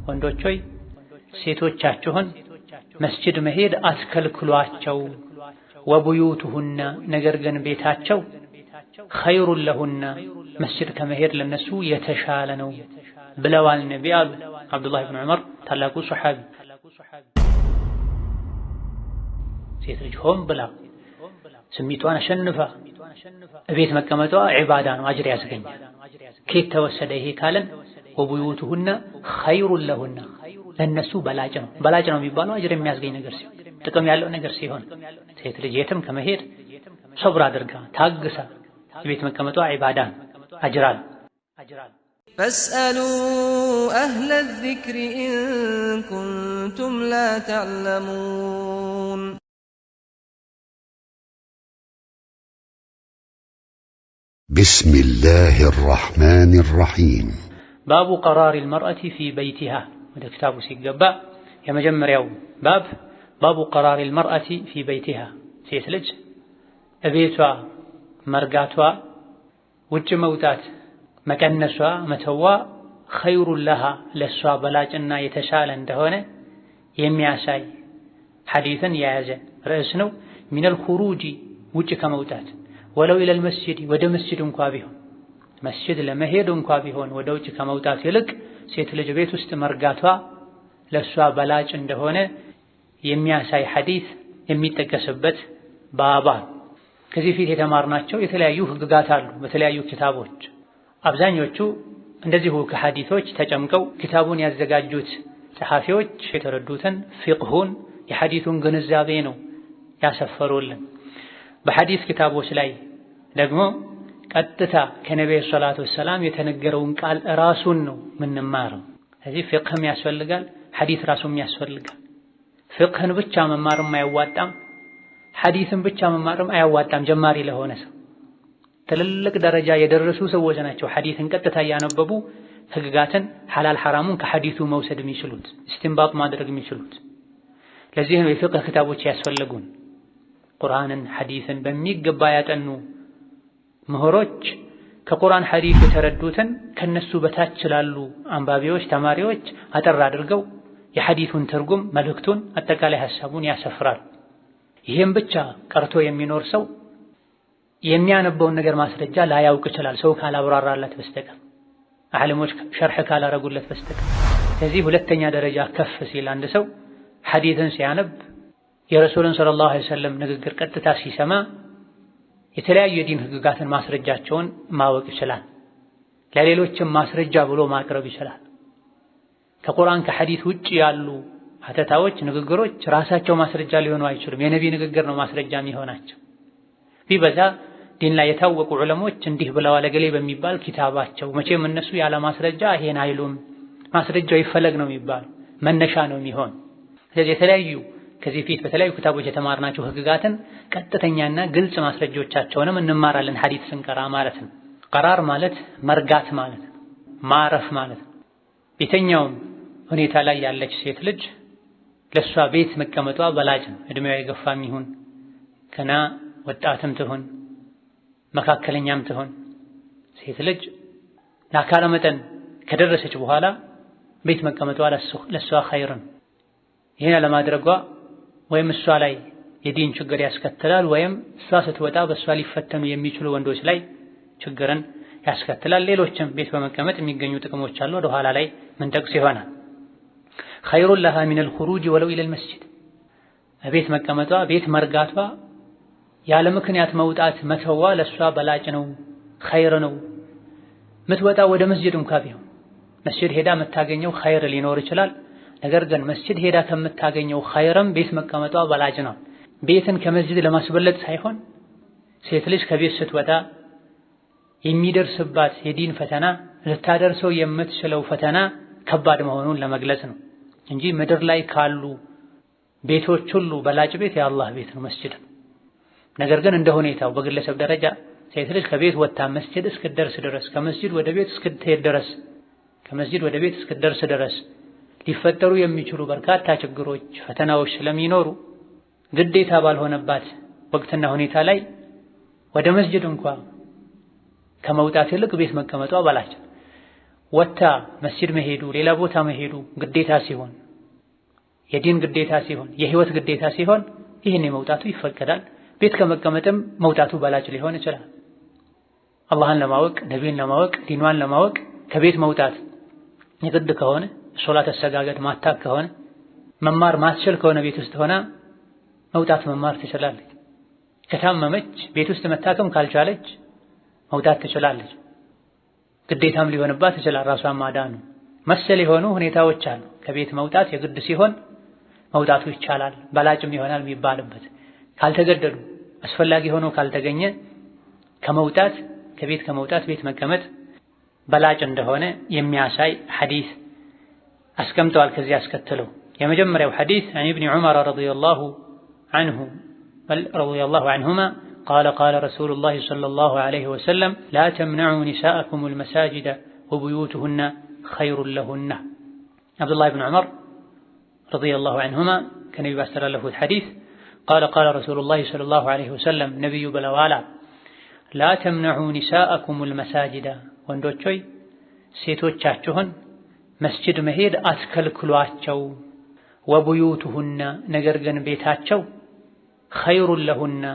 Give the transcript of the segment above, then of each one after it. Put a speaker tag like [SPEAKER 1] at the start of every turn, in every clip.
[SPEAKER 1] ወንዶች ሆይ ሴቶቻችሁን መስጂድ መሄድ አትከልክሏቸው። ወቡዩቱሁና ነገር ግን ቤታቸው ኸይሩን ለሁና መስጂድ ከመሄድ ለነሱ የተሻለ ነው ብለዋል ነቢ አሉ አብዱላህ ብን ዑመር ታላቁ ሱሐቢ። ሴት ልጅ ሆን ብላ ስሜቷን አሸንፋ እቤት መቀመጧ ዒባዳ ነው፣ አጅር ያስገኛል። ከየት ተወሰደ ይሄ ካለን ወቡዩቱሁና ኸይሩን ለሁና ለነሱ በላጭ ነው። በላጭ ነው የሚባለው አጅር የሚያስገኝ ነገር ሲሆን፣ ጥቅም ያለው ነገር ሲሆን ሴት ልጅ የትም ከመሄድ ሶብር አድርጋ ታግሳ ቤት መቀመጧ ዒባዳ ነው፣ አጅር አለ።
[SPEAKER 2] ፈስአሉ አህለ ዚክሪ ኢን ኩንቱም ላ ተዕለሙን።
[SPEAKER 3] ቢስሚላሂ ረሕማኒ ረሒም።
[SPEAKER 1] ባቡ ቀራሪል መርአቲ ፊ በይቲሃ። ወደ ክታቡ ሲገባ የመጀመሪያው ባቡ ቀራሪል መርአቲ ፊ በይቲሃ፣ ሴት ልጅ እቤቷ መርጋቷ፣ ውጭ መውጣት መቀነሷ፣ መተዋ ኸይሩን ለሃ ለሷ በላጭና የተሻለ እንደሆነ የሚያሳይ ሐዲስን የያዘ ርዕስ ነው። ሚነል ኹሩጂ ውጭ ከመውጣት ወለው ኢለል መስጂድ ወደ መስጂድ እንኳ ቢሆን መስጂድ ለመሄድ እንኳ ቢሆን ወደ ውጭ ከመውጣት ይልቅ ሴት ልጅ ቤት ውስጥ መርጋቷ ለሷ በላጭ እንደሆነ የሚያሳይ ሐዲስ የሚጠቀስበት ባባ። ከዚህ ፊት የተማርናቸው የተለያዩ ህግጋት አሉ በተለያዩ ኪታቦች። አብዛኞቹ እንደዚሁ ከሐዲሶች ተጨምቀው ኪታቡን ያዘጋጁት ጸሐፊዎች የተረዱትን ፊቅሁን የሐዲሱን ግንዛቤ ነው ያሰፈሩልን። በሐዲስ ኪታቦች ላይ ደግሞ ቀጥታ ከነብዩ ሰለላሁ ዐለይሂ ወሰለም የተነገረውን ቃል ራሱን ነው የምንማረው። ስለዚህ ፊቅህም ያስፈልጋል፣ ሐዲስ ራሱም ያስፈልጋል። ፊቅህን ብቻ መማርም አያዋጣም፣ ሐዲስን ብቻ መማርም አያዋጣም። ጀማሪ ለሆነ ሰው ትልልቅ ደረጃ የደረሱ ሰዎች ናቸው ሐዲስን ቀጥታ እያነበቡ ህግጋትን ሐላል ሐራሙን ከሐዲሱ መውሰድ የሚችሉት ኢስቲንባጥ ማድረግ የሚችሉት። ለዚህ ነው የፊቅህ ክታቦች ያስፈልጉን። ቁርአንን ሐዲስን በሚገባ ያጠኑ ምሁሮች ከቁርአን ሐዲስ የተረዱትን ከነሱ በታች ላሉ አንባቢዎች ተማሪዎች አጠር አድርገው የሐዲሱን ትርጉም መልእክቱን አጠቃላይ ሐሳቡን ያሰፍራል። ይህም ብቻ ቀርቶ የሚኖር ሰው የሚያነበውን ነገር ማስረጃ ላያውቅ ይችላል፣ ሰው ካላብራራለት በስተቀር ዓለሞች ሸርሕ ካላረጉለት በስተቀር። ስለዚህ ሁለተኛ ደረጃ ከፍ ሲል አንድ ሰው ሐዲስን ሲያነብ የረሱልን ሰለላሁ ዐለይሂ ወሰለም ንግግር ቀጥታ ሲሰማ የተለያዩ የዲን ህግጋትን ማስረጃቸውን ማወቅ ይችላል። ለሌሎችም ማስረጃ ብሎ ማቅረብ ይችላል። ከቁርአን ከሐዲስ ውጭ ያሉ ሐተታዎች ንግግሮች ራሳቸው ማስረጃ ሊሆኑ አይችሉም። የነቢ ንግግር ነው ማስረጃ የሚሆናቸው። ቢበዛ ዲን ላይ የታወቁ ዑለሞች እንዲህ ብለዋል ገሌ በሚባል ኪታባቸው፣ መቼም እነሱ ያለ ማስረጃ ይሄን አይሉም፣ ማስረጃው ይፈለግ ነው የሚባል መነሻ ነው የሚሆን። ስለዚህ የተለያዩ ከዚህ ፊት በተለያዩ ክታቦች የተማርናቸው ህግጋትን ቀጥተኛና ግልጽ ማስረጃዎቻቸውንም እንማራለን ሐዲስ ስንቀራ ማለት ነው። ቀራር ማለት መርጋት ማለት ነው፣ ማረፍ ማለት ነው። የትኛውም ሁኔታ ላይ ያለች ሴት ልጅ ለሷ ቤት መቀመጧ በላጭ ነው። እድሜዋ የገፋም ይሁን ገና ወጣትም ትሁን መካከለኛም ትሁን ሴት ልጅ ለአካለ መጠን ከደረሰች በኋላ ቤት መቀመጧ ለሷ ኸይር ነው። ይህን ለማድረጓ ወይም እሷ ላይ የዲን ችግር ያስከትላል፣ ወይም እሷ ስትወጣ በእሷ ሊፈተኑ የሚችሉ ወንዶች ላይ ችግርን ያስከትላል። ሌሎችም ቤት በመቀመጥ የሚገኙ ጥቅሞች አሉ፣ ወደ ኋላ ላይ ምን ጠቅስ ይሆናል። ኸይሩን ለሃ ሚነል ኹሩጅ ወለው ኢለል መስጂድ፣ ቤት መቀመጧ ቤት መርጋቷ ያለ ምክንያት መውጣት መተዋ ለሷ በላጭ ነው፣ ኸይር ነው። ምትወጣ ወደ መስጂድ እንኳ ቢሆን መስጂድ ሄዳ የምታገኘው ኸይር ሊኖር ይችላል። ነገር ግን መስጂድ ሄዳ ከምታገኘው ኸይርም ቤት መቀመጧ በላጭ ነው። ቤትን ከመስጂድ ለማስበለጥ ሳይሆን ሴት ልጅ ከቤት ስትወጣ የሚደርስባት የዲን ፈተና ልታደርሰው የምትችለው ፈተና ከባድ መሆኑን ለመግለጽ ነው እንጂ ምድር ላይ ካሉ ቤቶች ሁሉ በላጭ ቤት የአላህ ቤት ነው መስጂድ። ነገር ግን እንደ ሁኔታው በግለሰብ ደረጃ ሴት ልጅ ከቤት ወጥታ መስጂድ እስክትደርስ ድረስ ከመስጂድ ወደ ቤት እስክትሄድ ድረስ ከመስጂድ ወደ ቤት እስክትደርስ ድረስ ሊፈጠሩ የሚችሉ በርካታ ችግሮች፣ ፈተናዎች ስለሚኖሩ ግዴታ ባልሆነባት ወቅትና ሁኔታ ላይ ወደ መስጂድ እንኳ ከመውጣት ይልቅ ቤት መቀመጧ በላጭ። ወታ መስጂድ መሄዱ ሌላ ቦታ መሄዱ ግዴታ ሲሆን የዲን ግዴታ ሲሆን የህይወት ግዴታ ሲሆን ይህን መውጣቱ ይፈቀዳል። ቤት ከመቀመጥም መውጣቱ በላጭ ሊሆን ይችላል። አላህን ለማወቅ ነቢይን ለማወቅ ዲኗን ለማወቅ ከቤት መውጣት የግድ ከሆነ ሶላት አሰጋገድ ማታክ ከሆነ መማር ማስችል ከሆነ ቤት ውስጥ ሆና መውጣት መማር ትችላለች። ከታመመች ቤት ውስጥ መታከም ካልቻለች መውጣት ትችላለች። ግዴታም ሊሆንባት ይችላል ራሷን ማዳኑ መሰል የሆኑ ሁኔታዎች አሉ። ከቤት መውጣት የግድ ሲሆን መውጣቱ ይቻላል በላጭም ይሆናል የሚባልበት። ካልተገደዱ አስፈላጊ ሆኖ ካልተገኘ ከቤት ከመውጣት ቤት መቀመጥ በላጭ እንደሆነ የሚያሳይ ሐዲስ አስቀምጠዋል። ከዚህ አስከትለው የመጀመሪያው ሐዲስ عن ابن عمر رضي الله عنهما قال قال رسول الله صلى الله عليه وسلم لا تمنعوا نساءكم المساجد وبيوتهن خير لهن. عبد الله بن عمر رضي الله عنهما كان يبستر له الحديث قال قال رسول الله صلى الله عليه وسلم نبي بلوالا لا تمنعوا نساءكم المساجد ወንዶች ሆይ ሴቶቻችሁን መስጂድ መሄድ አትከልክሏቸው። ወቡዩቱሁና ነገር ግን ቤታቸው ኸይሩን ለሁና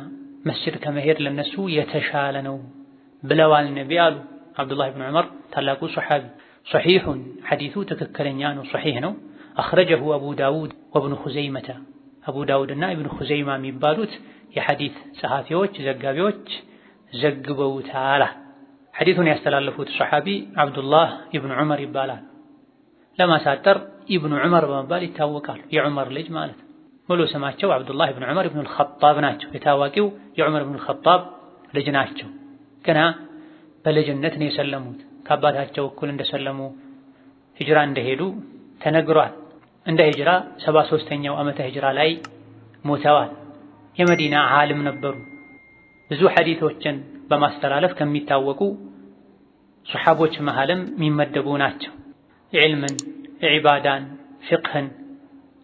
[SPEAKER 1] መስጂድ ከመሄድ ለነሱ የተሻለ ነው ብለዋል ነቢ አሉ አብዱላህ ብን ዑመር ታላቁ ሱሐቢ። ሶሒሑን ሐዲሱ ትክክለኛ ነው፣ ሶሒሕ ነው። አኽረጀሁ አቡ ዳውድ ወብኑ ኹዘይመተ አቡ ዳውድና ኢብኑ ኹዘይማ የሚባሉት የሐዲስ ጸሐፊዎች ዘጋቢዎች ዘግበውታል። ሐዲሱን ያስተላለፉት ሱሐቢ አብዱላህ ኢብኑ ዑመር ይባላል። ለማሳጠር ኢብኑ ዑመር በመባል ይታወቃሉ። የዑመር ልጅ ማለት ሙሉ ስማቸው አብዱላህ ኢብኑ ዑመር ኢብኑ አልኸጣብ ናቸው። የታዋቂው የዑመር ኢብኑ አልኸጣብ ልጅ ናቸው። ገና በልጅነት ነው የሰለሙት። ከአባታቸው እኩል እንደሰለሙ ሂጅራ እንደሄዱ ተነግሯል። እንደ ሂጅራ 73ኛው ዓመተ ሂጅራ ላይ ሞተዋል። የመዲና ዓሊም ነበሩ። ብዙ ሐዲሶችን በማስተላለፍ ከሚታወቁ ሱሐቦች መሃልም የሚመደቡ ናቸው። ዒልምን፣ ዒባዳን፣ ፊቅህን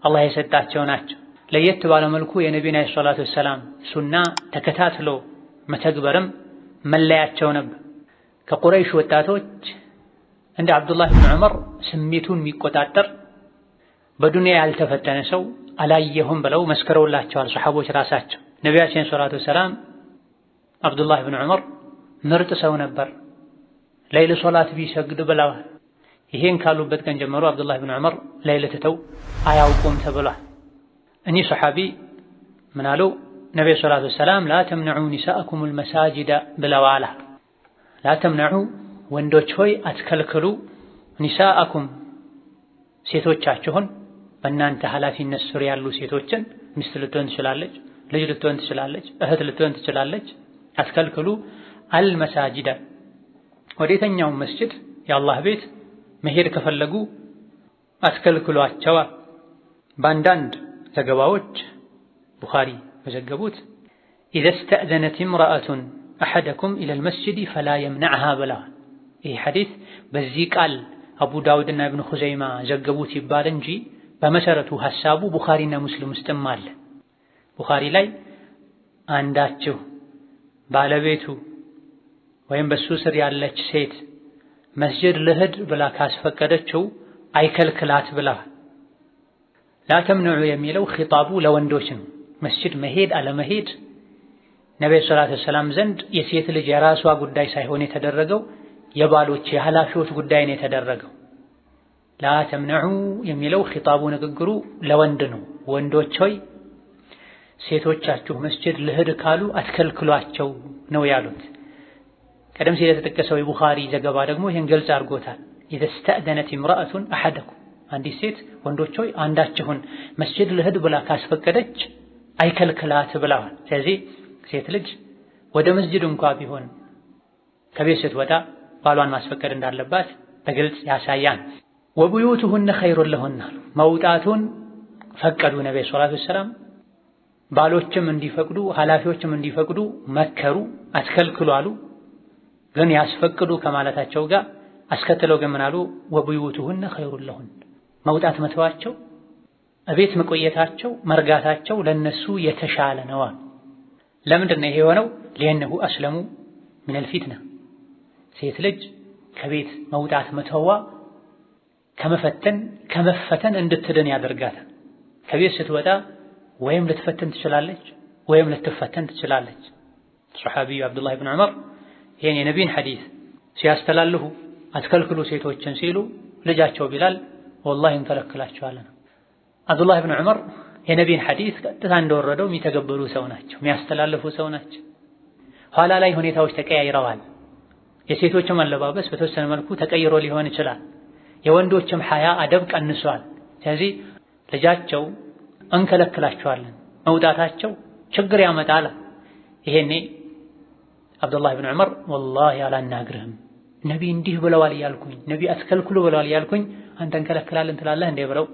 [SPEAKER 1] አላህ የሰጣቸው ናቸው። ለየት ባለ መልኩ የነቢዩን ዓለይሂ ሰላቱ ወሰላም ሱና ተከታትሎ መተግበርም መለያቸው ነበር። ከቁረይሽ ወጣቶች እንደ አብዱላህ ብን ዑመር ስሜቱን የሚቆጣጠር በዱንያ ያልተፈተነ ሰው አላየሁም ብለው መስክረውላቸዋል ሱሐቦች ራሳቸው። ነቢያችን ሰላቱ ወሰላም አብዱላህ ብን ዑመር ምርጥ ሰው ነበር፣ ሌሊት ሶላት ቢሰግድ ብለዋል። ይሄን ካሉበት ቀን ጀምሮ አብዱላህ ብን ዑመር ሌሊት ተው አያውቁም ተብሏል። እኚህ ሱሐቢ ምን አሉ? ነብዩ ሰለላሁ ዐለይሂ ወሰለም ላ ተምነዑ ኒሳአኩሙል መሳጂደ ብለዋል። ላ ተምነዑ ወንዶች ሆይ አትከልክሉ፣ ኒሳአኩም ሴቶቻችሁን፣ በእናንተ ኃላፊነት ስር ያሉ ሴቶችን፣ ሚስት ልትሆን ትችላለች፣ ልጅ ልትሆን ትችላለች፣ እህት ልትሆን ትችላለች፣ አትከልክሉ። አልመሳጂደ ወዴተኛው መስጂድ የአላህ ቤት መሄድ ከፈለጉ አትከልክሏቸው። በአንዳንድ ዘገባዎች ቡኻሪ በዘገቡት ኢዘ ስተእዘነት እምረአቱን አሐደኩም ኢለል መስጂድ ፈላ የምነዕሃ ብለዋል። ይህ ሐዲስ በዚህ ቃል አቡ ዳውድና ኢብኑ ኹዘይማ ዘገቡት ይባል እንጂ በመሰረቱ ሐሳቡ ቡኻሪና ሙስሊም ውስጥም አለ። ቡኻሪ ላይ አንዳችሁ ባለቤቱ ወይም በሱ ስር ያለች ሴት መስጂድ ልሂድ ብላ ካስፈቀደችው አይከልክላት ብለዋል። ላተምነዑ የሚለው ኺጣቡ ለወንዶች ነው። መስጂድ መሄድ አለመሄድ ነብዩ ሰለላሁ ዐለይሂ ወሰለም ዘንድ የሴት ልጅ የራሷ ጉዳይ ሳይሆን የተደረገው የባሎች የኃላፊዎች ጉዳይ ነው የተደረገው። ላተምነዑ የሚለው ኺጣቡ ንግግሩ ለወንድ ነው። ወንዶች ሆይ ሴቶቻችሁ መስጂድ ልሂድ ካሉ አትከልክሏቸው ነው ያሉት። ቀደም ሲል የተጠቀሰው የቡኻሪ ዘገባ ደግሞ ይህን ግልጽ አድርጎታል። ኢዘ ስተእዘነት እምረአቱን አሐደኩም አንዲት ሴት ወንዶች ሆይ አንዳችሁን መስጂድ ልሂድ ብላ ካስፈቀደች አይከልክላት ብለዋል። ስለዚህ ሴት ልጅ ወደ መስጂድ እንኳ ቢሆን ከቤት ስትወጣ ባሏን ማስፈቀድ እንዳለባት በግልጽ ያሳያል። ወቡዩቱሁነ ኸይሩን ለሁነ መውጣቱን ፈቀዱ ነብዩ ሰለላሁ ዐለይሂ ወሰለም። ባሎችም እንዲፈቅዱ ኃላፊዎችም እንዲፈቅዱ መከሩ፣ አትከልክሉ አሉ። ግን ያስፈቅዱ ከማለታቸው ጋር አስከትለው ግን ምን አሉ? ወቡዩቱሁነ ኸይሩን ለሁን መውጣት መተዋቸው እቤት መቆየታቸው መርጋታቸው ለነሱ የተሻለ ነው። ለምንድን ነው ይሄ የሆነው? ሊአነሁ አስለሙ ሚነል ፊትና ሴት ልጅ ከቤት መውጣት መተዋ ከመፈተን እንድትድን ያደርጋታል። ከቤት ስትወጣ ወይም ልትፈተን ትችላለች ወይም ልትፈተን ትችላለች። ሱሐቢዩ አብዱላህ ብን ዑመር ይህን የነቢይን ሐዲስ ሲያስተላልፉ አትከልክሉ ሴቶችን ሲሉ ልጃቸው ቢላል ወላሂ እንከለክላቸዋለን። አብዱላህ ብን ዑመር የነቢይን ሐዲስ ቀጥታ እንደወረደው የሚተገበሩ ሰው ናቸው፣ የሚያስተላልፉ ሰው ናቸው። ኋላ ላይ ሁኔታዎች ተቀያይረዋል። የሴቶችም አለባበስ በተወሰነ መልኩ ተቀይሮ ሊሆን ይችላል። የወንዶችም ሐያ አደብ ቀንሷል። ስለዚህ ልጃቸው እንከለክላቸዋለን፣ መውጣታቸው ችግር ያመጣል። ይሄኔ አብዱላህ ብን ዑመር ወላሂ አላናግርህም ነቢ እንዲህ ብለዋል እያልኩኝ ነቢ አትከልክሉ ብለዋል እያልኩኝ አንተ እንከለክላለን ትላለህ እንዴ ብለው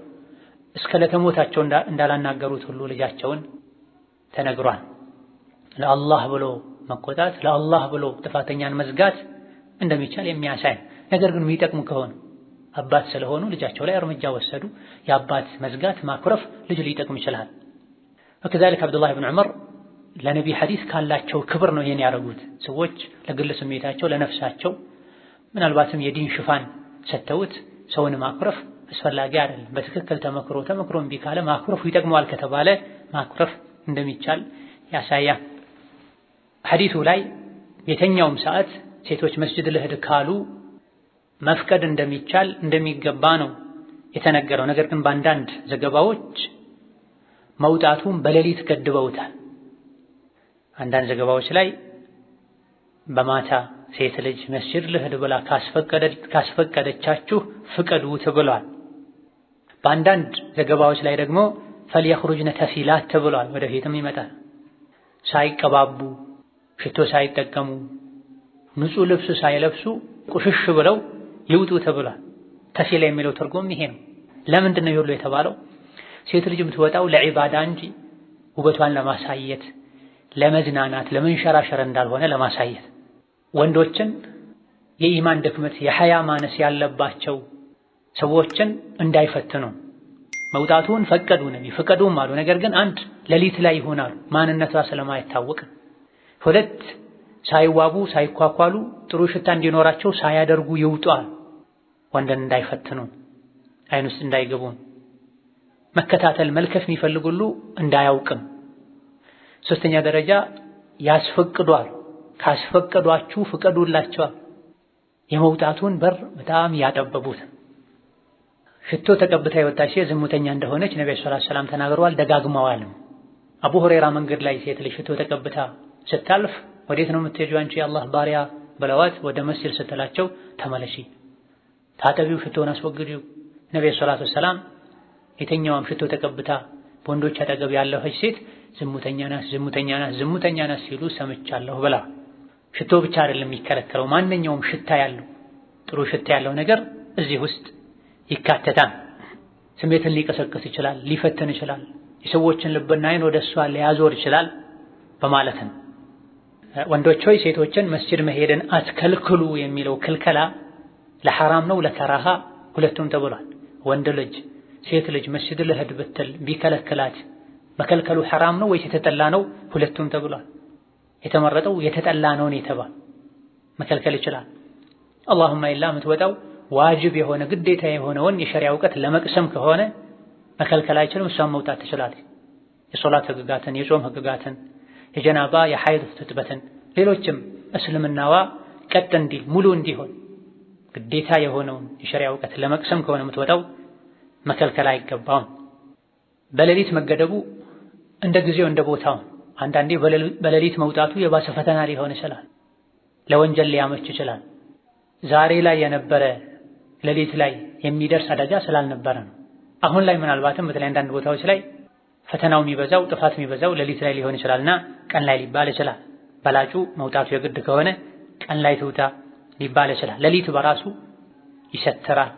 [SPEAKER 1] እስከ ለተሞታቸው እንዳላናገሩት ሁሉ ልጃቸውን ተነግሯል። ለአላህ ብሎ መቆጣት፣ ለአላህ ብሎ ጥፋተኛን መዝጋት እንደሚቻል የሚያሳይ ነገር ግን የሚጠቅሙ ከሆነ አባት ስለሆኑ ልጃቸው ላይ እርምጃ ወሰዱ። የአባት መዝጋት ማኩረፍ ልጅ ሊጠቅም ይችላል። ወከዛሊክ አብዱላህ ብን ዑመር ለነቢ ሐዲስ ካላቸው ክብር ነው ይሄን ያደረጉት። ሰዎች ለግል ስሜታቸው ለነፍሳቸው ምናልባትም የዲን ሽፋን ሰጥተውት ሰውን ማኩረፍ አስፈላጊ አይደለም። በትክክል ተመክሮ እምቢ ካለ ማኩረፉ ይጠቅመዋል ከተባለ ማኩረፍ እንደሚቻል ያሳያል። ሐዲሱ ላይ የተኛውም ሰዓት ሴቶች መስጂድ ልሂድ ካሉ መፍቀድ እንደሚቻል እንደሚገባ ነው የተነገረው። ነገር ግን በአንዳንድ ዘገባዎች መውጣቱን በሌሊት ገድበውታል። አንዳንድ ዘገባዎች ላይ በማታ ሴት ልጅ መስጂድ ልሂድ ብላ ካስፈቀደቻችሁ ፍቀዱት ብሏል። በአንዳንድ ዘገባዎች ላይ ደግሞ ፈልየኽሩጅነ ተፊላት ተብሏል። ወደፊትም ይመጣል። ሳይቀባቡ ሽቶ ሳይጠቀሙ ንጹህ ልብስ ሳይለብሱ ቁሽሽ ብለው ይውጡ ተብሏል። ተፊላ የሚለው ትርጉም ይሄ ነው። ለምንድን ነው ይሁሉ የተባለው? ሴት ልጅ የምትወጣው ለዒባዳ እንጂ ውበቷን ለማሳየት ለመዝናናት ለመንሸራሸር እንዳልሆነ ለማሳየት ወንዶችን የኢማን ድክመት የሐያ ማነስ ያለባቸው ሰዎችን እንዳይፈትኑ መውጣቱን ፈቀዱ ነብይ ፍቀዱም አሉ። ነገር ግን አንድ ሌሊት ላይ ይሆናሉ ማንነቷ ስለማይታወቅ፣ ሁለት ሳይዋቡ ሳይኳኳሉ ጥሩ ሽታ እንዲኖራቸው ሳያደርጉ ይውጣል። ወንድን እንዳይፈትኑ አይን ውስጥ እንዳይገቡ መከታተል መልከፍ የሚፈልጉሉ እንዳያውቅም። ሶስተኛ ደረጃ ያስፈቅዷል። ካስፈቀዷችሁ ፍቀዱላቸዋል። የመውጣቱን በር በጣም ያጠበቡት። ሽቶ ተቀብታ የወጣች ሴት ዝሙተኛ እንደሆነች ነብዩ ሰለላሁ ዐለይሂ ወሰለም ተናግረዋል፣ ደጋግመዋል። አቡ ሁረይራ መንገድ ላይ ሴት ልጅ ሽቶ ተቀብታ ስታልፍ ወዴት ነው የምትሄጂው አንቺ የአላህ ባሪያ ብለዋት ወደ መስጂድ ስትላቸው ተመለሺ፣ ታጠቢው፣ ሽቶን አስወግጂው። ነብዩ ሰለላሁ ዐለይሂ ወሰለም የተኛዋም ሽቶ ተቀብታ በወንዶች አጠገብ ያለፈች ሴት ዝሙተኛ ናት ሲሉ ሰምቻለሁ ብላ። ሽቶ ብቻ አይደለም የሚከለከለው፣ ማንኛውም ሽታ ያለው ጥሩ ሽታ ያለው ነገር እዚህ ውስጥ ይካተታል። ስሜትን ሊቀሰቅስ ይችላል፣ ሊፈትን ይችላል፣ የሰዎችን ልብና አይን ወደ እሷ ሊያዞር ይችላል በማለት ነው። ወንዶች ሆይ ሴቶችን መስጂድ መሄድን አትከልክሉ የሚለው ክልከላ ለሐራም ነው ለከራሃ ሁለቱም ተብሏል። ወንድ ልጅ ሴት ልጅ መስጂድ ልሂድ ብትል ቢከለክላት መከልከሉ ሐራም ነው ወይስ የተጠላ ነው? ሁለቱም ተብሏል። የተመረጠው የተጠላ ነው የተባለ መከልከል ይችላል። አላሁማ ኢላ የምትወጣው ዋጅብ የሆነ ግዴታ የሆነውን የሸሪዓ እውቀት ለመቅሰም ከሆነ መከልከል አይችልም። እሷም መውጣት ትችላለች። የሶላት ህግጋትን፣ የጾም ህግጋትን፣ የጀናባ የሐይድ ትጥበትን፣ ሌሎችም እስልምናዋ ቀጥ እንዲል ሙሉ እንዲሆን ግዴታ የሆነውን የሸሪዓ እውቀት ለመቅሰም ከሆነ የምትወጣው መከልከል አይገባውም። በሌሊት መገደቡ እንደ ጊዜው እንደ ቦታው፣ አንዳንዴ በሌሊት መውጣቱ የባሰ ፈተና ሊሆን ይችላል፣ ለወንጀል ሊያመች ይችላል። ዛሬ ላይ የነበረ ሌሊት ላይ የሚደርስ አደጋ ስላልነበረ ነው። አሁን ላይ ምናልባትም በተለይ አንዳንድ ቦታዎች ላይ ፈተናው የሚበዛው ጥፋት የሚበዛው ሌሊት ላይ ሊሆን ይችላልና ቀን ላይ ሊባል ይችላል። በላጩ መውጣቱ የግድ ከሆነ ቀን ላይ ትውጣ ሊባል ይችላል። ሌሊት በራሱ ይሰትራል፣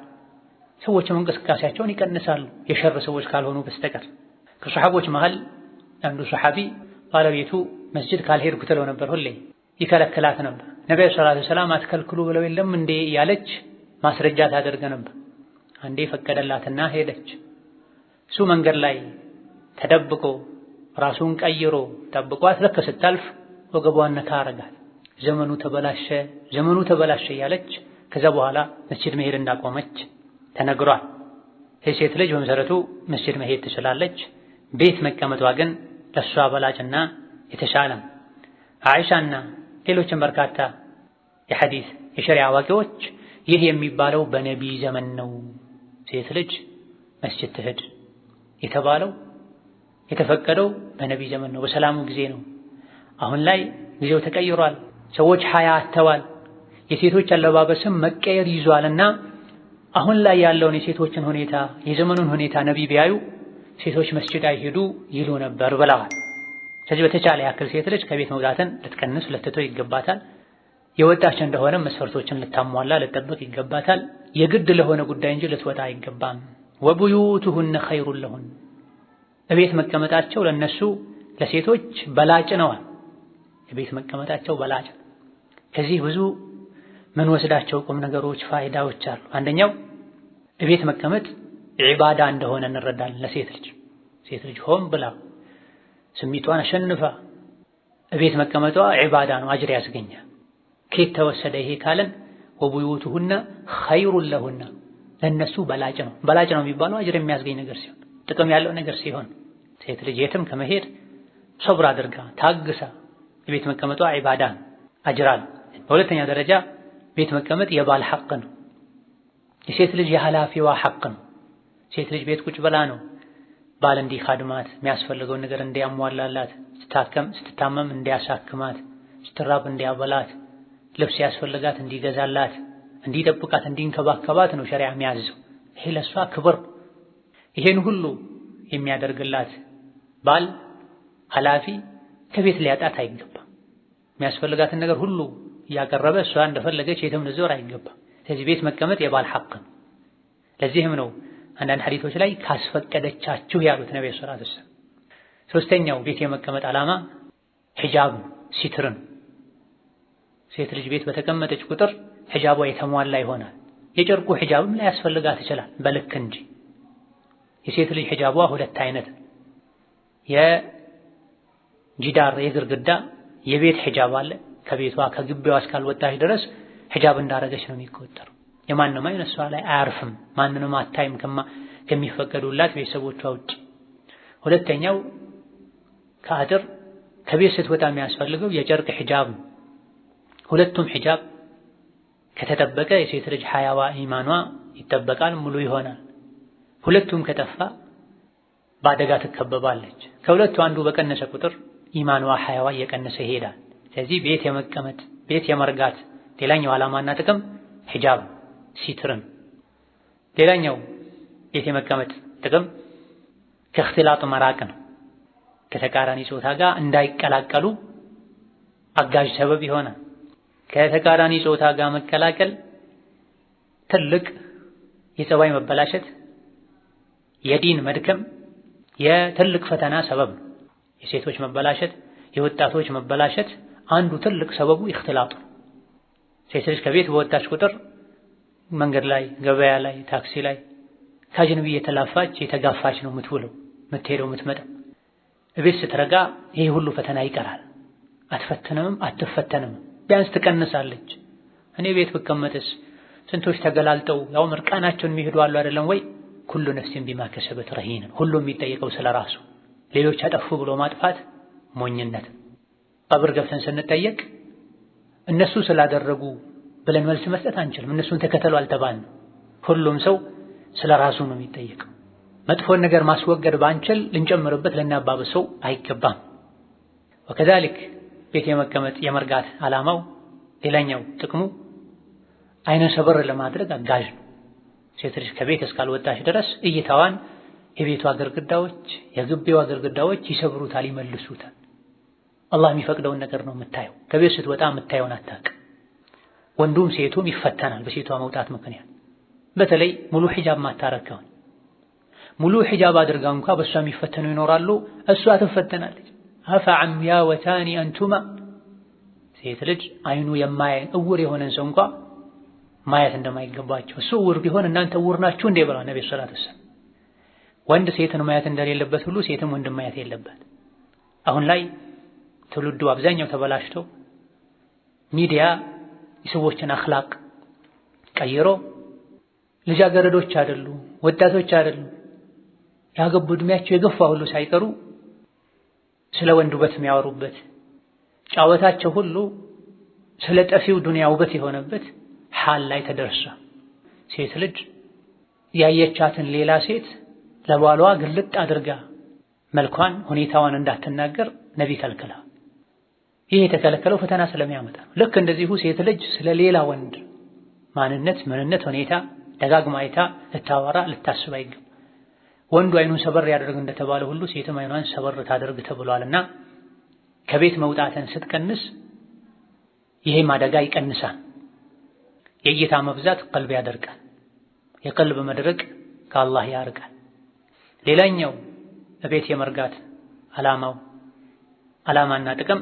[SPEAKER 1] ሰዎችም እንቅስቃሴያቸውን ይቀንሳሉ የሸር ሰዎች ካልሆኑ በስተቀር። ከሰሐቦች መሃል አንዱ ሰሐቢ ባለቤቱ መስጂድ ካልሄድኩ ትለው ነበር፣ ሁሌ ይከለክላት ነበር። ነብዩ ሰለላሁ ዐለይሂ ወሰለም አትከልክሉ ብለው የለም እንዴ ያለች ማስረጃ ታደርገ ነበር። አንዴ ፈቀደላትና ሄደች። እሱ መንገድ ላይ ተደብቆ ራሱን ቀይሮ ጠብቋት ልክ ስታልፍ ወገቧን ነካ አረጋት። ዘመኑ ተበላሸ እያለች ከዛ በኋላ መስጂድ መሄድ እንዳቆመች ተነግሯል። ሴት ልጅ በመሰረቱ መስጂድ መሄድ ትችላለች። ቤት መቀመጧ ግን ለሷ በላጭና የተሻለ። አይሻና ሌሎችም በርካታ የሐዲስ የሸሪዓ አዋቂዎች ይህ የሚባለው በነቢይ ዘመን ነው። ሴት ልጅ መስጂድ ትሄድ የተባለው የተፈቀደው በነቢይ ዘመን ነው፣ በሰላሙ ጊዜ ነው። አሁን ላይ ጊዜው ተቀይሯል። ሰዎች ሀያ አጥተዋል። የሴቶች አለባበስም መቀየር ይዟልና አሁን ላይ ያለውን የሴቶችን ሁኔታ የዘመኑን ሁኔታ ነቢይ ቢያዩ ሴቶች መስጂድ አይሄዱ ይሉ ነበር ብለዋል። ስለዚህ በተቻለ ያክል ሴት ልጅ ከቤት መውጣትን ልትቀንስ ልትተው ይገባታል። የወጣች እንደሆነ መስፈርቶችን ልታሟላ ልትጠብቅ ይገባታል። የግድ ለሆነ ጉዳይ እንጂ ልትወጣ አይገባም። ወቡዩቱሁነ ኸይሩን ለሁን እቤት መቀመጣቸው ለነሱ ለሴቶች በላጭ ነው። የቤት መቀመጣቸው በላጭ። ከዚህ ብዙ ምን ወስዳቸው ቁም ነገሮች ፋይዳዎች አሉ። አንደኛው እቤት መቀመጥ ዒባዳ እንደሆነ እንረዳለን። ለሴት ልጅ ሴት ልጅ ሆም ብላ ስሜቷን አሸንፋ እቤት መቀመጧ ዒባዳ ነው፣ አጅር ያስገኛል። ከየት ተወሰደ ይሄ ካለን ወቡዩቱሁነ ኸይሩን ለሁነ ለነሱ በላጭ ነው። በላጭ ነው የሚባለው አጅር የሚያስገኝ ነገር ሲሆን ጥቅም ያለው ነገር ሲሆን ሴት ልጅ የትም ከመሄድ ሶብር አድርጋ ታግሳ ቤት መቀመጧ ዒባዳ ነው፣ አጅራል። በሁለተኛ ደረጃ ቤት መቀመጥ የባል ሐቅ ነው። የሴት ልጅ የኃላፊዋ ሐቅ ነው። ሴት ልጅ ቤት ቁጭ ብላ ነው ባል እንዲኻድማት የሚያስፈልገውን ነገር እንዲያሟላላት፣ ስትታመም እንዲያሳክማት፣ ስትራብ እንዲያበላት፣ ልብስ ያስፈልጋት እንዲገዛላት፣ እንዲጠብቃት፣ እንዲንከባከባት ነው ሸሪዓ የሚያዘው። ይሄ ለሷ ክብር። ይሄን ሁሉ የሚያደርግላት ባል ኃላፊ ከቤት ሊያጣት አይገባም። የሚያስፈልጋትን ነገር ሁሉ እያቀረበ እሷ እንደፈለገች የትም ልዞር አይገባም። ስለዚህ ቤት መቀመጥ የባል ሐቅ ነው። ለዚህም ነው አንዳንድ ሐዲሶች ላይ ካስፈቀደቻችሁ ያሉት ነብዩ ሰለላሁ ዐለይሂ ወሰለም። ሶስተኛው ቤት የመቀመጥ ዓላማ ሒጃብ ሲትርን። ሴት ልጅ ቤት በተቀመጠች ቁጥር ሒጃቧ የተሟላ ይሆናል። የጨርቁ ሒጃብም ላይ ያስፈልጋት ይችላል በልክ እንጂ። የሴት ልጅ ሒጃቧ ሁለት አይነት፣ የጂዳር የግርግዳ የቤት ሒጃብ አለ። ከቤቷ ከግቢዋ እስካልወጣች ድረስ ሒጃብ እንዳረገች ነው የሚቆጠረው። የማንም አይን እሷ ላይ አያርፍም። ማንንም አታይም ከሚፈቀዱላት ቤተሰቦቿ ውጭ። ሁለተኛው ከአጥር ከቤት ስትወጣ የሚያስፈልገው የጨርቅ ሒጃብ ነው። ሁለቱም ሒጃብ ከተጠበቀ የሴት ልጅ ሐያዋ ኢማኗ ይጠበቃል፣ ሙሉ ይሆናል። ሁለቱም ከጠፋ በአደጋ ትከበባለች። ከሁለቱ አንዱ በቀነሰ ቁጥር ኢማኗ ሐያዋ እየቀነሰ ይሄዳል። ስለዚህ ቤት የመቀመጥ ቤት የመርጋት ሌላኛው ዓላማና ጥቅም ሒጃብ ሲትርን። ሌላኛው ቤት የመቀመጥ ጥቅም ከእኽትላጥ መራቅ ነው። ከተቃራኒ ጾታ ጋር እንዳይቀላቀሉ አጋዥ ሰበብ ይሆናል። ከተቃራኒ ጾታ ጋር መቀላቀል ትልቅ የጸባይ መበላሸት፣ የዲን መድከም፣ የትልቅ ፈተና ሰበብ ነው። የሴቶች መበላሸት፣ የወጣቶች መበላሸት አንዱ ትልቅ ሰበቡ እኽትላጥ ነው። ሴት ልጅ ከቤት በወጣች ቁጥር መንገድ ላይ፣ ገበያ ላይ፣ ታክሲ ላይ ከአጅነቢ የተላፋች የተጋፋች ነው የምትውለው፣ የምትሄደው፣ የምትመጣው። እቤት ስትረጋ ይሄ ሁሉ ፈተና ይቀራል። አትፈተነምም፣ አትፈተንም፣ ቢያንስ ትቀንሳለች። እኔ ቤት ብቀመጥስ ስንቶች ተገላልጠው ያው ምርቃናቸውን የሚሄዱ አሉ አይደለም ወይ? ኩሉ ነፍሲን ቢማ ከሰበት ረሂን፣ ሁሉም የሚጠየቀው ስለራሱ። ሌሎች አጠፉ ብሎ ማጥፋት ሞኝነት። ቀብር ገብተን ስንጠየቅ እነሱ ስላደረጉ ብለን መልስ መስጠት አንችልም። እነሱን ተከተሉ አልተባልንም። ሁሉም ሰው ስለራሱ ነው የሚጠየቀው። መጥፎን ነገር ማስወገድ ባንችል ልንጨምርበት ልናባብሰው አይገባም። ወከዛሊክ ቤት የመቀመጥ የመርጋት ዓላማው ሌላኛው ጥቅሙ አይነ ሰበር ለማድረግ አጋዥ ነው። ሴት ልጅ ከቤት እስካልወጣች ድረስ እይታዋን የቤቷ ግድግዳዎች የግቢዋ ግድግዳዎች ይሰብሩታል፣ ይመልሱታል። አላህ የሚፈቅደውን ነገር ነው የምታየው። ከቤት ስትወጣ የምታየውን አታውቅም። ወንዱም ሴቱም ይፈተናል በሴቷ መውጣት ምክንያት። በተለይ ሙሉ ሒጃብ ማታረከው ሙሉ ሒጃብ አድርጋ እንኳ በእሷ የሚፈተኑ ይኖራሉ፣ እሷ ትፈተናለች። አፈዐም ያ ወታኒ አንቱማ። ሴት ልጅ አይኑ የማያይ እውር የሆነን ሰው እንኳ ማየት እንደማይገባቸው እሱ እውር ቢሆን እናንተ እውር ናችሁ እንዴ ብለዋል ነብዩ ሰለላሁ ዐለይሂ ወሰለም። ወንድ ሴትን ማየት እንደሌለበት ሁሉ ሴትም ወንድ ማየት የለበት። አሁን ላይ ትውልዱ አብዛኛው ተበላሽቶ ሚዲያ የሰዎችን አኽላቅ ቀይሮ ልጃገረዶች አይደሉ ወጣቶች አይደሉ ያገቡ እድሜያቸው የገፋ ሁሉ ሳይቀሩ ስለ ወንድ ውበት የሚያወሩበት ጫወታቸው ሁሉ ስለ ጠፊው ዱንያ ውበት የሆነበት ሐል ላይ ተደርሳ ሴት ልጅ ያየቻትን ሌላ ሴት ለባሏ ግልጥ አድርጋ መልኳን ሁኔታዋን እንዳትናገር ነቢ ከልክላ። ይህ የተከለከለው ፈተና ስለሚያመጣ ልክ እንደዚሁ ሴት ልጅ ስለ ሌላ ወንድ ማንነት ምንነት ሁኔታ ደጋግማ አይታ ልታወራ ልታስብ አይገባም። ወንዱ አይኑን ሰበር ያደርግ እንደተባለ ሁሉ ሴትም አይኗን ሰበር ታደርግ ተብሏልና ከቤት መውጣትን ስትቀንስ ይሄም አደጋ ይቀንሳል። የእይታ መብዛት ቀልብ ያደርጋል። የቀልብ መድረቅ ከአላህ ያርቃል። ሌላኛው በቤት የመርጋት ዓላማና ጥቅም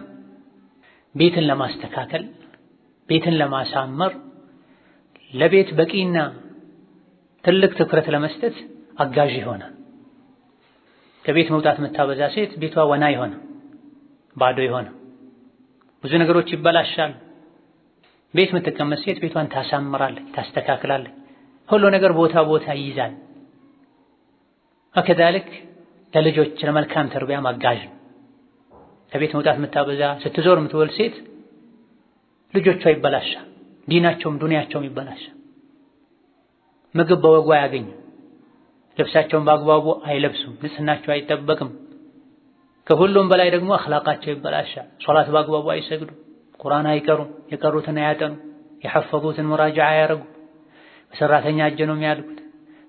[SPEAKER 1] ቤትን ለማስተካከል ቤትን ለማሳመር ለቤት በቂና ትልቅ ትኩረት ለመስጠት አጋዥ ይሆናል። ከቤት መውጣት የምታበዛ ሴት ቤቷ ወና ይሆነ ባዶ ይሆነ ብዙ ነገሮች ይበላሻል። ቤት የምትቀመጥ ሴት ቤቷን ታሳምራለች፣ ታስተካክላለች። ሁሉ ነገር ቦታ ይይዛል። ወከዛልክ ለልጆች ለመልካም ተርቢያ አጋዥ ነው። ከቤት መውጣት የምታበዛ ስትዞር የምትወል ሴት ልጆቿ ይበላሻል፣ ዲናቸውም ዱንያቸውም ይበላሻል። ምግብ በወጉ አያገኙም፣ ልብሳቸውን በአግባቡ አይለብሱም፣ ንጽህናቸው አይጠበቅም። ከሁሉም በላይ ደግሞ አኽላቃቸው ይበላሻል። ሶላት በአግባቡ አይሰግዱ፣ ቁርአን አይቀሩም፣ የቀሩትን አያጠኑ፣ የሐፈዙትን ሙራጃዓ አያረጉ። በሰራተኛ እጅ ነው የሚያድጉት፣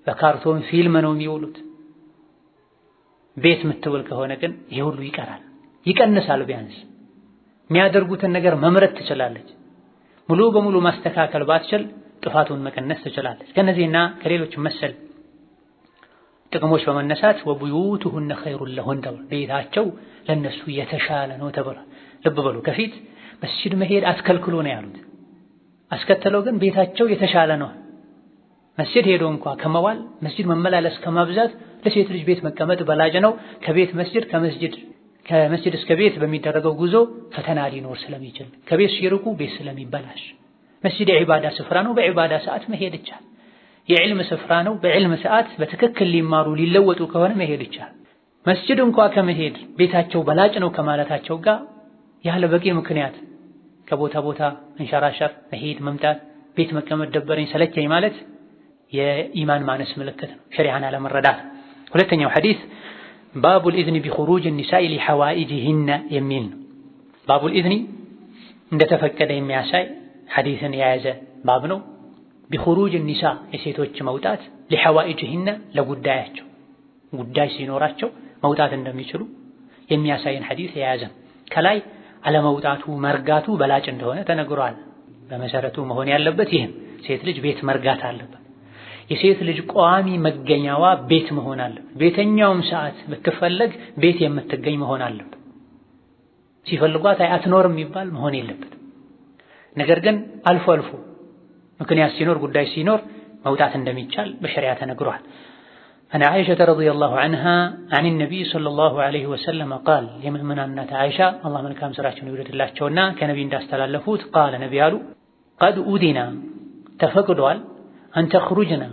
[SPEAKER 1] በካርቶን ፊልም ነው የሚውሉት። ቤት የምትውል ከሆነ ግን ይሄ ሁሉ ይቀራል፣ ይቀንሳል። ቢያንስ የሚያደርጉትን ነገር መምረጥ ትችላለች። ሙሉ በሙሉ ማስተካከል ባትችል ጥፋቱን መቀነስ ትችላለች። ከነዚህና ከሌሎች መሰል ጥቅሞች በመነሳት ወቡዩቱሁነ ኸይሩን ለሁን ተብሏል። ቤታቸው ለነሱ የተሻለ ነው ተብሏል። ልብ በሉ፣ ከፊት መስጂድ መሄድ አትከልክሉ ነው ያሉት። አስከተለው ግን ቤታቸው የተሻለ ነው። መስጂድ ሄዶ እንኳን ከመዋል መስጂድ መመላለስ ከማብዛት ለሴት ልጅ ቤት መቀመጥ በላጭ ነው። ከቤት መስጂድ ከመስጂድ እስከ ቤት በሚደረገው ጉዞ ፈተና ሊኖር ስለሚችል ከቤት ሲርቁ ቤት ስለሚበላሽ መስጂድ የዒባዳ ስፍራ ነው። በዒባዳ ሰዓት መሄድ ይቻላል። የዕልም ስፍራ ነው። በዕልም ሰዓት በትክክል ሊማሩ ሊለወጡ ከሆነ መሄድ ይቻላል። መስጂድ እንኳን ከመሄድ ቤታቸው በላጭ ነው ከማለታቸው ጋር ያለ በቂ ምክንያት ከቦታ ቦታ እንሸራሸር መሄድ መምጣት ቤት መቀመጥ ደበረኝ ሰለቸኝ ማለት የኢማን ማነስ ምልክት ነው። ሸሪዓን አለመረዳት። ሁለተኛው ሐዲስ ባቡል ኢዝኒ ቢኹሩጅ النساء لحوائجهن የሚል ነው። ባቡል ኢዝኒ እንደተፈቀደ የሚያሳይ ሐዲስን የያዘ ባብ ነው። ቢኹሩጅ النساء የሴቶች መውጣት لحوائجهن ለጉዳያቸው ጉዳይ ሲኖራቸው መውጣት እንደሚችሉ የሚያሳይን ሐዲስ የያዘ ከላይ አለመውጣቱ መርጋቱ በላጭ እንደሆነ ተነግሯል። በመሰረቱ መሆን ያለበት ይህም ሴት ልጅ ቤት መርጋት አለበት። የሴት ልጅ ቋሚ መገኛዋ ቤት መሆን አለበት። ቤተኛውም ሰዓት ብትፈለግ ቤት የምትገኝ መሆን አለበት። ሲፈልጓት አትኖርም የሚባል መሆን የለበት። ነገር ግን አልፎ አልፎ ምክንያት ሲኖር ጉዳይ ሲኖር መውጣት እንደሚቻል በሸሪዓ ተነግሯል። عن عائشة رضي الله عنها عن النبي صلى الله عليه وسلم قال يمن أنت عائشة الله من كام سرعة يولد الله شونا كنبي እንዳስተላለፉት قال نبي قالوا قد أودنا تفقدوا أن تخرجنا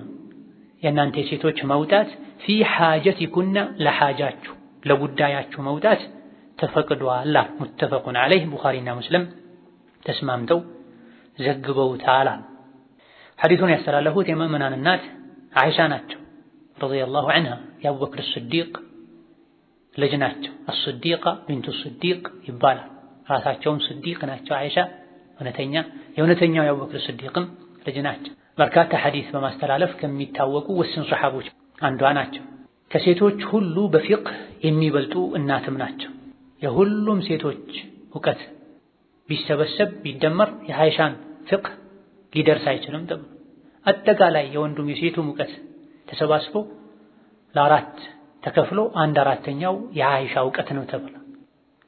[SPEAKER 1] የእናንተ ሴቶች መውጣት في حاجتكن ለሐጃችሁ ለጉዳያችሁ መውጣት ተፈቅዷል። متفق عليه ቡኻሪና ሙስሊም ተስማምተው ዘግበውታል። ሐዲሱን ያስተላለፉት የሙእሚናን እናት አይሻ ናቸው ረዲየላሁ ዐንሃ የአቡበክር ስዲቅ ልጅ ናቸው። አስዲቃ ቢንቱ ስዲቅ ይባላል። ራሳቸውም ስዲቅ ናቸው። አይሻ የእውነተኛው የአቡበክር ስዲቅም ልጅ ናቸው። በርካታ ሐዲስ በማስተላለፍ ከሚታወቁ ውስን ሰሐቦች አንዷ ናቸው። ከሴቶች ሁሉ በፊቅህ የሚበልጡ እናትም ናቸው። የሁሉም ሴቶች ዕውቀት ቢሰበሰብ ቢደመር የአይሻን ፍቅህ ሊደርስ አይችልም ተብሎ አጠቃላይ የወንዱም የሴቱም ዕውቀት ተሰባስቦ ለአራት ተከፍሎ 1/4ኛው የአይሻ ዕውቀት ነው ተብሎ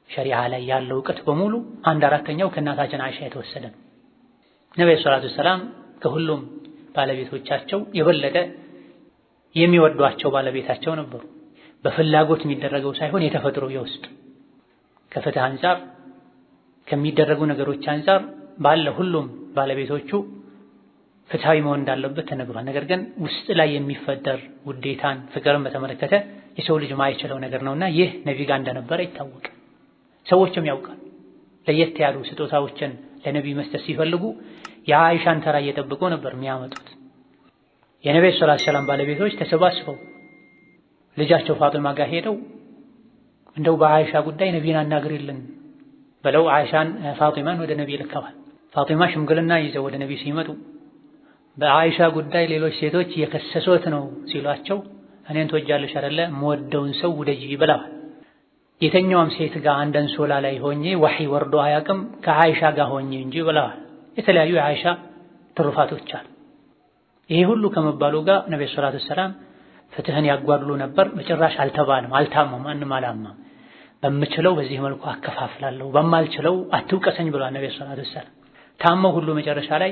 [SPEAKER 1] ሸሪዓ ላይ ያለው ዕውቀት በሙሉ 1/4ኛው ከእናታችን አይሻ የተወሰደ ነው። ነብዩ ሰለላሁ ዐለይሂ ወሰለም ከሁሉም ባለቤቶቻቸው የበለጠ የሚወዷቸው ባለቤታቸው ነበሩ። በፍላጎት የሚደረገው ሳይሆን የተፈጥሮ የውስጥ ከፍትህ አንፃር ከሚደረጉ ነገሮች አንፃር ባለ ሁሉም ባለቤቶቹ ፍትሃዊ መሆን እንዳለበት ተነግሯል። ነገር ግን ውስጥ ላይ የሚፈጠር ውዴታን ፍቅርን በተመለከተ የሰው ልጅ ማይችለው ነገር ነውና ይህ ነቢ ጋር እንደነበረ ይታወቃል። ሰዎችም ያውቃል። ለየት ያሉ ስጦታዎችን ለነቢ መስጠት ሲፈልጉ የአይሻን ተራ እየጠበቁ ነበር የሚያመጡት። የነብዩ ሰለላሁ ዐለይሂ ወሰለም ባለቤቶች ተሰባስበው ልጃቸው ፋጢማ ጋር ሄደው እንደው በአይሻ ጉዳይ ነቢን አናግሪልን ብለው ፋጢማን ወደ ነቢ ልከዋል። ፋጢማ ሽምግልና ይዘው ወደ ነቢ ሲመጡ በአይሻ ጉዳይ ሌሎች ሴቶች የከሰሱት ነው ሲሏቸው እኔን ትወጃለሽ አይደለ የምወደውን ሰው ውደጂ ብለዋል። የተኛውም ሴት ጋር አንድ አንሶላ ላይ ሆኜ ወህይ ወርዶ አያውቅም ከአይሻ ጋር ሆኜ እንጂ ብለዋል። የተለያዩ የአይሻ ትሩፋቶች አሉ። ይሄ ሁሉ ከመባሉ ጋር ነብዩ ሰለላሁ ዐለይሂ ወሰለም ፍትህን ያጓድሉ ነበር። በጭራሽ አልተባለም፣ አልታማም፣ ማንም አላማም። በምችለው በዚህ መልኩ አከፋፍላለሁ፣ በማልችለው አትውቀሰኝ ብሏል ነብዩ ሰለላሁ ዐለይሂ ወሰለም። ታመው ሁሉ መጨረሻ ላይ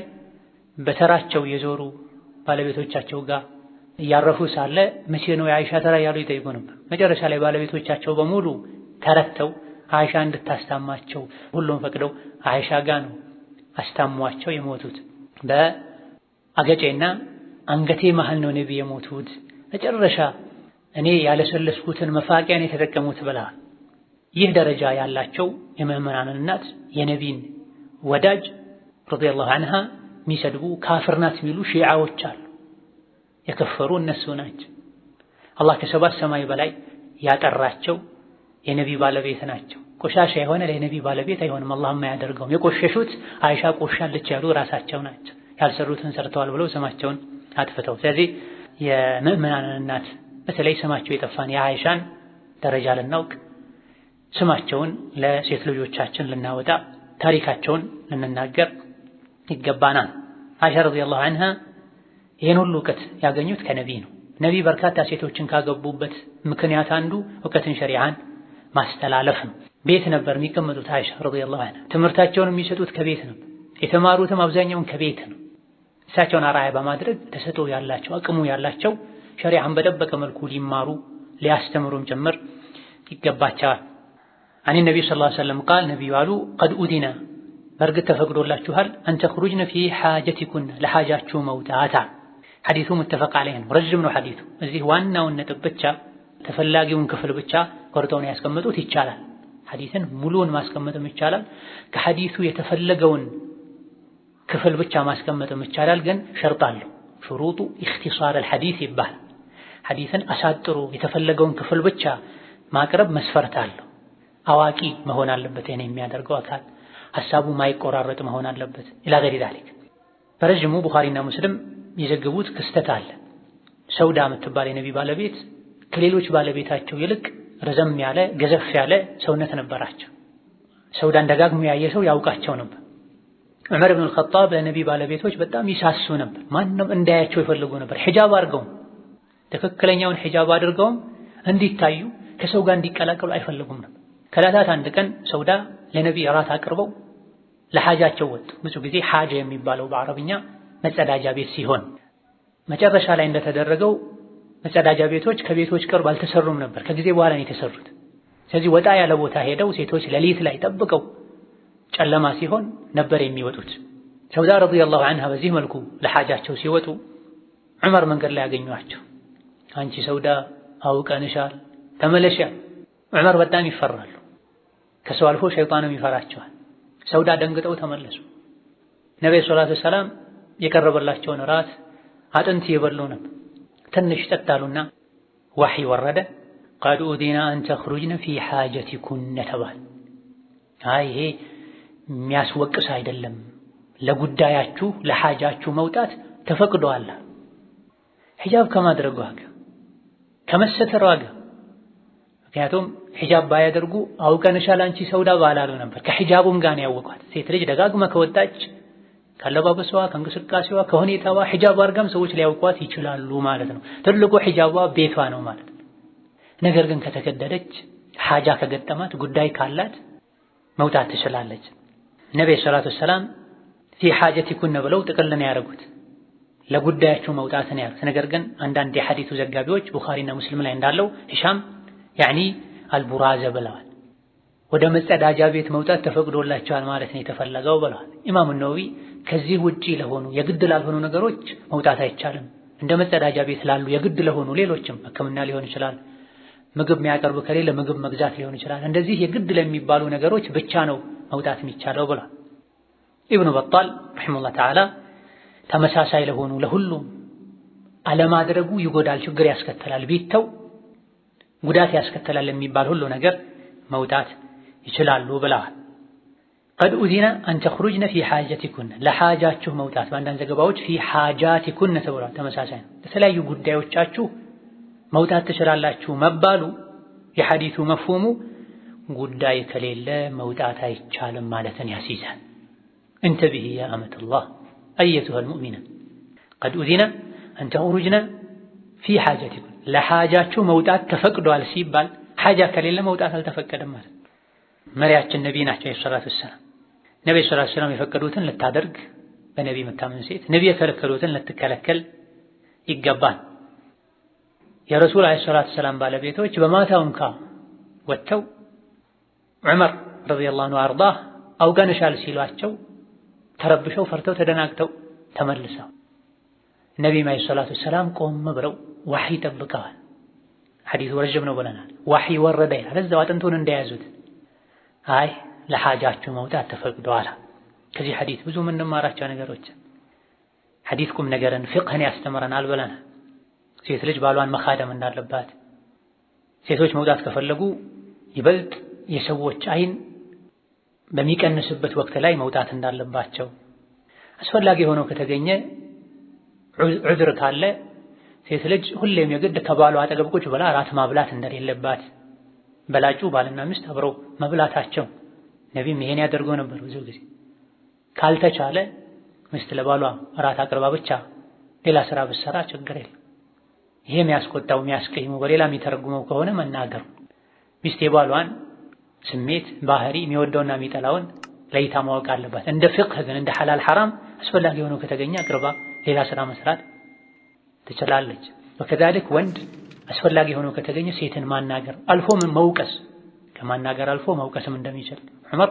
[SPEAKER 1] በተራቸው የዞሩ ባለቤቶቻቸው ጋር እያረፉ ሳለ መቼ ነው የአይሻ ተራ ያሉ ይጠይቁ ነበር። መጨረሻ ላይ ባለቤቶቻቸው በሙሉ ተረተው አይሻ እንድታስታማቸው ሁሉም ፈቅደው አይሻ ጋር ነው አስታሟቸው የሞቱት። በአገጬና አንገቴ መሃል ነው ነብይ የሞቱት። መጨረሻ እኔ ያለሰለስኩትን መፋቂያን የተጠቀሙት ብለዋል። ይህ ደረጃ ያላቸው የምእመናን እናት የነቢን ወዳጅ ረዲየላሁ ዐንሃ የሚሰድቡ ካፍር ናት የሚሉ ሺዓዎች አሉ። የከፈሩ እነሱ ናቸው። አላህ ከሰባት ሰማይ በላይ ያጠራቸው የነቢ ባለቤት ናቸው። ቆሻሻ የሆነ ለነቢ ባለቤት አይሆንም፣ አላህም አያደርገውም። የቆሸሹት አይሻ ቆሻለች ያሉ ራሳቸው ናቸው። ያልሰሩትን ሰርተዋል ብለው ስማቸውን አጥፍተው። ስለዚህ የምእመናን እናት በተለይ ስማቸው የጠፋን የአይሻን ደረጃ ልናውቅ፣ ስማቸውን ለሴት ልጆቻችን ልናወጣ፣ ታሪካቸውን ልንናገር ይገባናል። አይሻ ረዲየላሁ ዐንሃ ይህን ሁሉ እውቀት ያገኙት ከነቢ ነው። ነቢ በርካታ ሴቶችን ካገቡበት ምክንያት አንዱ እውቀትን ሸሪዓን ማስተላለፍ ነው። ቤት ነበር የሚቀመጡት አይሻ ረዲየላሁ ዐንሃ። ትምህርታቸውን የሚሰጡት ከቤት ነው። የተማሩትም አብዛኛውን ከቤት ነው። እሳቸውን አርአያ በማድረግ ተሰጥኦ ያላቸው አቅሙ ያላቸው ሸሪዓን በደበቀ መልኩ ሊማሩ ሊያስተምሩም ጭምር ይገባቸዋል። አን ነብዩ ሰለላሁ ዐለይሂ ወሰለም ቃል ነብዩ አሉ ቀድ ኡዲና በርግጥ ተፈቅዶላችኋል አንተ ኹሩጅነ ፊ ሓጀቲኩን ለሓጃችሁ መውጣታ። ሐዲሱ ሙተፈቅ ዐለይህ ነው። ረጅም ነው ሐዲሱ። እዚህ ዋናውን ነጥብ ብቻ ተፈላጊውን ክፍል ብቻ ቆርጠው ነው ያስቀመጡት። ይቻላል ሐዲስን ሙሉውን ማስቀመጥም ይቻላል። ከሐዲሱ የተፈለገውን ክፍል ብቻ ማስቀመጥም ይቻላል። ግን ሸርጥ አለው። ሹሩጡ ኢኽቲሳር አልሐዲስ ይባላል። ሐዲስን አሳጥሮ የተፈለገውን ክፍል ብቻ ማቅረብ መስፈርት አለው። አዋቂ መሆን አለበት ይሄን የሚያደርገው አካል፣ ሐሳቡ ማይቆራረጥ መሆን አለበት። ኢላ ገይሪ ዛሊክ በረጅሙ ቡኻሪና ሙስሊም የዘገቡት ክስተት አለ። ሰውዳ የምትባል የነቢ ባለቤት ከሌሎች ባለቤታቸው ይልቅ ረዘም ያለ ገዘፍ ያለ ሰውነት ነበራቸው። ሰውዳን ደጋግሞ ያየ ሰው ያውቃቸው ነበር። ዑመር ኢብኑ አልኸጣብ ለነቢ ባለቤቶች በጣም ይሳሱ ነበር። ማንም እንዳያቸው ይፈልጉ ነበር። ሒጃብ አድርገው ትክክለኛውን ሒጃብ አድርገው እንዲታዩ ከሰው ጋር እንዲቀላቀሉ አይፈልጉም ነበር። ከዕለታት አንድ ቀን ሰውዳ ለነቢ እራት አቅርበው ለሐጃቸው ወጡ። ብዙ ጊዜ ሐጃ የሚባለው በአረብኛ መጸዳጃ ቤት ሲሆን መጨረሻ ላይ እንደተደረገው መጸዳጃ ቤቶች ከቤቶች ቅርብ አልተሰሩም ነበር። ከጊዜ በኋላ ነው የተሰሩት። ስለዚህ ወጣ ያለ ቦታ ሄደው ሴቶች ሌሊት ላይ ጠብቀው ጨለማ ሲሆን ነበር የሚወጡት። ሰውዳ ረዲየላሁ ዐንሃ በዚህ መልኩ ለሐጃቸው ሲወጡ ዑመር መንገድ ላይ ያገኟቸው። አንቺ ሰውዳ አውቀንሻል ተመለሻ። ዑመር በጣም ይፈራሉ። ከሰው አልፎ ሸይጣንም ይፈራቸዋል። ሰውዳ ደንግጠው ተመለሱ። ነብዩ ሰለላሁ ዐለይሂ ወሰለም የቀረበላቸውን ራት አጥንት የበሉ ነበር። ትንሽ ጠጣሉና ወህይ ወረደ። ቀድ ኡዲና አን ተኽሩጅነ ፊ ሓጀቲኩነ ተባል። ይሄ የሚያስወቅስ አይደለም፣ ለጉዳያችሁ ለሐጃችሁ መውጣት ተፈቅዷል። ሒጃብ ከማድረግ ዋጋ ከመሰተር ዋጋ። ምክንያቱም ሒጃብ ባያደርጉ አውቀንሻል አንቺ ሰውዳ ባላሉ ነበር። ከሒጃቡም ጋር ነው ያወቋት። ሴት ልጅ ደጋግማ ከወጣች ካለባበሷ ከእንቅስቃሴዋ ከሁኔታዋ ሒጃብ አድርጋም ሰዎች ሊያውቋት ይችላሉ ማለት ነው። ትልቁ ሒጃቧ ቤቷ ነው ማለት ነው። ነገር ግን ከተከደደች ሐጃ ከገጠማት ጉዳይ ካላት መውጣት ትችላለች። ነብዩ ሰለላሁ ዐለይሂ ወሰለም ፊ ሓጀቲኩን ብለው ጥቅል ነው ያደረጉት፣ ለጉዳያችሁ መውጣት ነው ያሉት። ነገር ግን አንዳንድ የሐዲሱ ዘጋቢዎች ቡኻሪና ሙስሊም ላይ እንዳለው ሂሻም ያኒ አልቡራዘ ብለዋል። ወደ መጸዳጃ ቤት መውጣት ተፈቅዶላቸዋል ማለት ነው የተፈለገው ብለዋል። ኢማሙ ነወዊ ከዚህ ውጪ ለሆኑ የግድ ላልሆኑ ነገሮች መውጣት አይቻልም። እንደ መጸዳጃ ቤት ላሉ የግድ ለሆኑ ሌሎችም ሕክምና ሊሆን ይችላል፣ ምግብ የሚያቀርብ ከሌለ ምግብ መግዛት ሊሆን ይችላል። እንደዚህ የግድ ለሚባሉ ነገሮች ብቻ ነው መውጣት የሚቻለው ብሏል። ኢብኑ በጣል ረሒመሁላህ ተዓላ ተመሳሳይ ለሆኑ ለሁሉም አለማድረጉ ይጎዳል፣ ችግር ያስከተላል፣ ቢተው ጉዳት ያስከተላል የሚባል ሁሉ ነገር መውጣት ይችላሉ ብለዋል። ቀድ ኡዚነ አን ተኽሩጅነ ፊ ሓጀቲኩን ለሓጃችሁ መውጣት በአንዳንድ ዘገባዎች ፊ ሓጃቲኩን ተብሏል። ተመሳሳይ ነው። ለተለያዩ ጉዳዮቻችሁ መውጣት ትችላላችሁ መባሉ የሐዲሱ መፍሁሙ ጉዳይ ከሌለ መውጣት አይቻልም ማለትን ያስይዛል። እንተቢሂ ያ አመተላህ አየቱሀል ሙእሚና ቀድ ኡዚነ አን ተኽሩጅነ ፊ ሓጀቲኩን ለሓጃችሁ መውጣት ተፈቅዷል ሲባል ሓጃ ከሌለ መውጣት አልተፈቀደም ማለት። መሪያችን ነቢ ናቸው ሰለላሁ ዐለይሂ ወሰለም። ነቢ ሰለላሁ ዐለይሂ ወሰለም የፈቀዱትን ልታደርግ በነቢ መታመን ሴት፣ ነቢ የከለከሉትን ልትከለከል ይገባል። የረሱል ዐለይሂ ሰላቱ ወሰላም ባለቤቶች በማታው እንኳ ወጥተው ዑመር ረዲየላሁ ዐንሁ አርዳህ አውቀንሻል ሲሏቸው ተረብሸው ፈርተው ተደናግተው ተመልሰው ነቢዩ ዐለይሂ ሰላቱ ወሰላም ቆም ብለው ዋህይ ጠብቀዋል። ሐዲሱ ረጅም ነው ብለናል። ዋህይ ወረደ ይላል እዛው አጥንቱን እንደያዙት። አይ ለሓጃችሁ መውጣት ተፈቅዷል። ከዚህ ሐዲስ ብዙ የምንማራቸው ነገሮች ሐዲስ ቁም ነገርን ፍቅህን ያስተምረናል ብለናል። ሴት ልጅ ባሏን መኻደም እንዳለባት፣ ሴቶች መውጣት ከፈለጉ ይበልጥ የሰዎች አይን በሚቀንስበት ወቅት ላይ መውጣት እንዳለባቸው፣ አስፈላጊ ሆኖ ከተገኘ ዑዝር ካለ ሴት ልጅ ሁሌም የግድ ከባሏ አጠገብ ቁጭ ብላ ራት ማብላት እንደሌለባት፣ በላጩ ባልና ሚስት አብረው መብላታቸው ነቢም ይሄን ያደርገው ነበር ብዙ ጊዜ። ካልተቻለ ሚስት ለባሏ ራት አቅርባ ብቻ ሌላ ስራ ብትሰራ ችግር የለም። ይሄ የሚያስቆጣው የሚያስቀይመው በሌላ የሚተረጉመው ከሆነ መናገሩ። ሚስት የባሏን ስሜት ባህሪ የሚወደውና የሚጠላውን ለይታ ማወቅ አለባት። እንደ ፍቅህ ግን እንደ ሐላል ሐራም አስፈላጊ ሆኖ ከተገኘ አቅርባ ሌላ ስራ መስራት ትችላለች። ወከዛሊክ ወንድ አስፈላጊ ሆኖ ከተገኘ ሴትን ማናገር አልፎ መውቀስ፣ ከማናገር አልፎ መውቀስም እንደሚችል ዑመር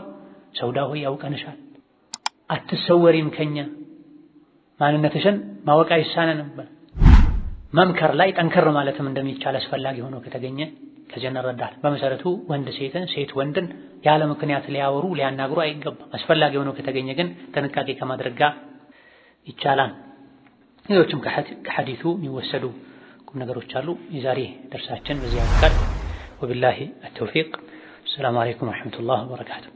[SPEAKER 1] ሰውዳ ሆይ ያውቀንሻል፣ አትሰወሪም ከኛ ማንነትሽን ማወቅ አይሳነንም መምከር ላይ ጠንከር ማለትም እንደሚቻል አስፈላጊ ሆኖ ከተገኘ ከዚህ እንረዳለን። በመሰረቱ ወንድ ሴትን፣ ሴት ወንድን ያለ ምክንያት ሊያወሩ ሊያናግሩ አይገባም። አስፈላጊ ሆኖ ከተገኘ ግን ጥንቃቄ ከማድረግ ጋር ይቻላል። ሌሎችም ከሐዲሱ የሚወሰዱ ቁም ነገሮች አሉ። የዛሬ ደርሳችን በዚህ ያበቃል። ወቢላሂ አተውፊቅ። ሰላም አለይኩም ወረሕመቱላሂ ወበረካቱሁ።